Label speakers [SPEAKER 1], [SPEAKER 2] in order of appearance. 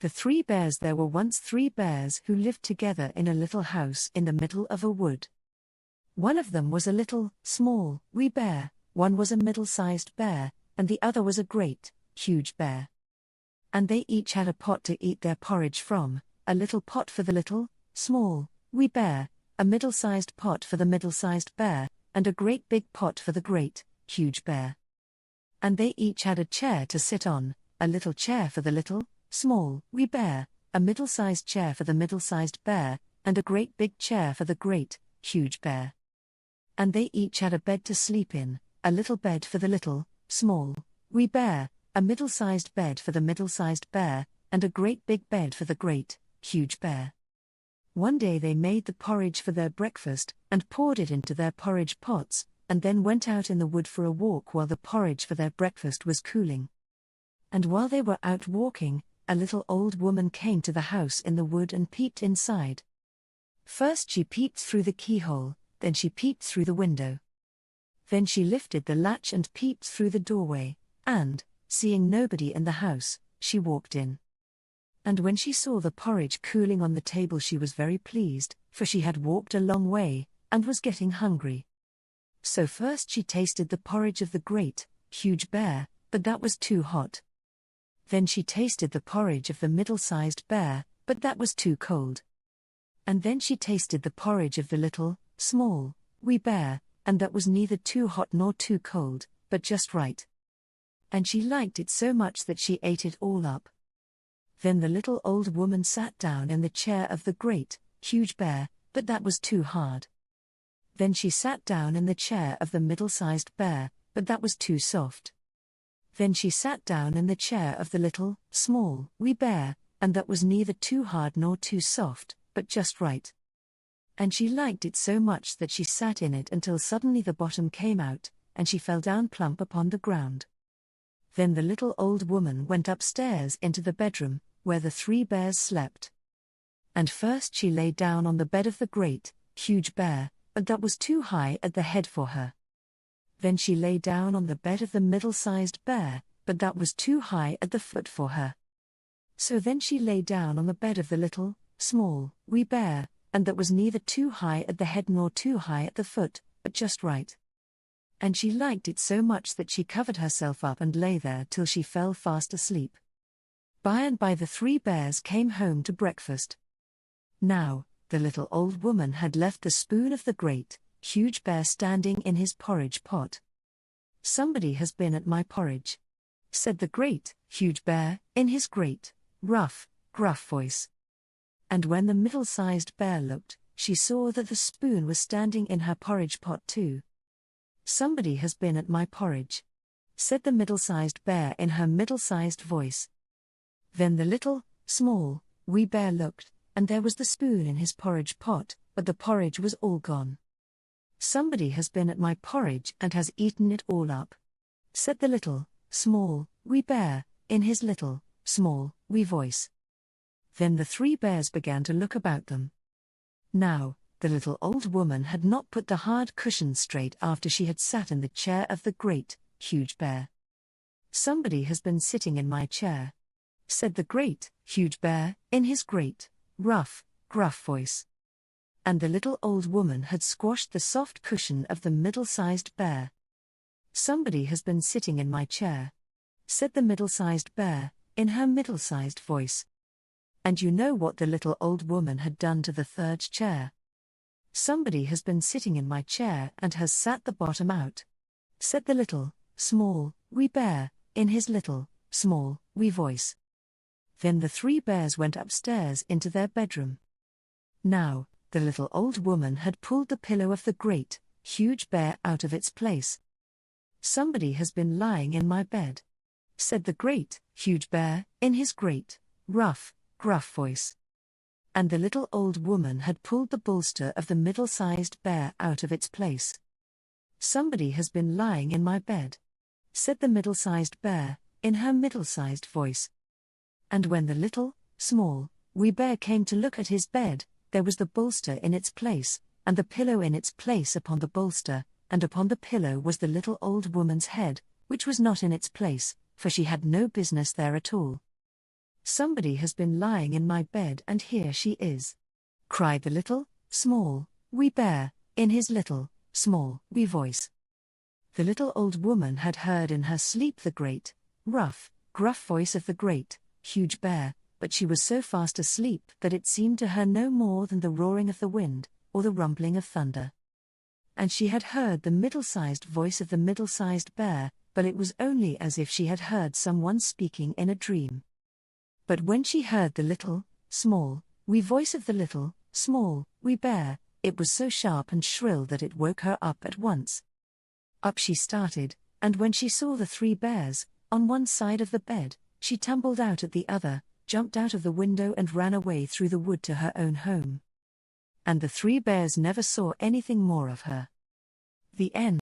[SPEAKER 1] The Three Bears. There were once 3 bears who lived together in a little house in the middle of a wood. One of them was a little, small, wee bear, one was a middle-sized bear, and the other was a great, huge bear. And they each had a pot to eat their porridge from, a little pot for the little, small, wee bear, a middle-sized pot for the middle-sized bear, and a great big pot for the great, huge bear. And they each had a chair to sit on, a little chair for the little, small, wee bear, a middle-sized chair for the middle-sized bear, and a great big chair for the great, huge bear. And they each had a bed to sleep in, a little bed for the little, small, wee bear, a middle-sized bed for the middle-sized bear, and a great big bed for the great, huge bear. One day they made the porridge for their breakfast, and poured it into their porridge pots, and then went out in the wood for a walk while the porridge for their breakfast was cooling. And while they were out walking, a little old woman came to the house in the wood and peeped inside. First she peeped through the keyhole, then she peeped through the window. Then she lifted the latch and peeped through the doorway, and, seeing nobody in the house, she walked in. And when she saw the porridge cooling on the table she was very pleased, for she had walked a long way, and was getting hungry. So first she tasted the porridge of the great, huge bear, but that was too hot. Then she tasted the porridge of the middle-sized bear, but that was too cold. And then she tasted the porridge of the little, small, wee bear, and that was neither too hot nor too cold, but just right. And she liked it so much that she ate it all up. Then the little old woman sat down in the chair of the great, huge bear, but that was too hard. Then she sat down in the chair of the middle-sized bear, but that was too soft. Then she sat down in the chair of the little, small, wee bear, and that was neither too hard nor too soft, but just right. And she liked it so much that she sat in it until suddenly the bottom came out, and she fell down plump upon the ground. Then the little old woman went upstairs into the bedroom, where the 3 bears slept. And first she lay down on the bed of the great, huge bear, but that was too high at the head for her. Then she lay down on the bed of the middle-sized bear, but that was too high at the foot for her. So then she lay down on the bed of the little, small, wee bear, and that was neither too high at the head nor too high at the foot, but just right. And she liked it so much that she covered herself up and lay there till she fell fast asleep. By and by the 3 bears came home to breakfast. Now, the little old woman had left the spoon of the great, huge bear standing in his porridge pot. "Somebody has been at my porridge," said the great, huge bear, in his great, rough, gruff voice. And when the middle-sized bear looked, she saw that the spoon was standing in her porridge pot too. "Somebody has been at my porridge," said the middle-sized bear in her middle-sized voice. Then the little, small, wee bear looked, and there was the spoon in his porridge pot, but the porridge was all gone. "Somebody has been at my porridge and has eaten it all up," said the little, small, wee bear, in his little, small, wee voice. Then the 3 bears began to look about them. Now, the little old woman had not put the hard cushions straight after she had sat in the chair of the great, huge bear. "Somebody has been sitting in my chair," said the great, huge bear, in his great, rough, gruff voice. And the little old woman had squashed the soft cushion of the middle-sized bear. "Somebody has been sitting in my chair," said the middle-sized bear, in her middle-sized voice. And you know what the little old woman had done to the 3rd chair. "Somebody has been sitting in my chair and has sat the bottom out," said the little, small, wee bear, in his little, small, wee voice. Then the 3 bears went upstairs into their bedroom. Now, the little old woman had pulled the pillow of the great, huge bear out of its place. "Somebody has been lying in my bed," said the great, huge bear, in his great, rough, gruff voice. And the little old woman had pulled the bolster of the middle-sized bear out of its place. "Somebody has been lying in my bed," said the middle-sized bear, in her middle-sized voice. And when the little, small, wee bear came to look at his bed, there was the bolster in its place, and the pillow in its place upon the bolster, and upon the pillow was the little old woman's head, which was not in its place, for she had no business there at all. "Somebody has been lying in my bed, and here she is," cried the little, small, wee bear, in his little, small, wee voice. The little old woman had heard in her sleep the great, rough, gruff voice of the great, huge bear, but she was so fast asleep that it seemed to her no more than the roaring of the wind, or the rumbling of thunder. And she had heard the middle-sized voice of the middle-sized bear, but it was only as if she had heard someone speaking in a dream. But when she heard the little, small, wee voice of the little, small, wee bear, it was so sharp and shrill that it woke her up at once. Up she started, and when she saw the 3 bears, on one side of the bed, she tumbled out at the other, jumped out of the window and ran away through the wood to her own home. And the 3 bears never saw anything more of her. The end.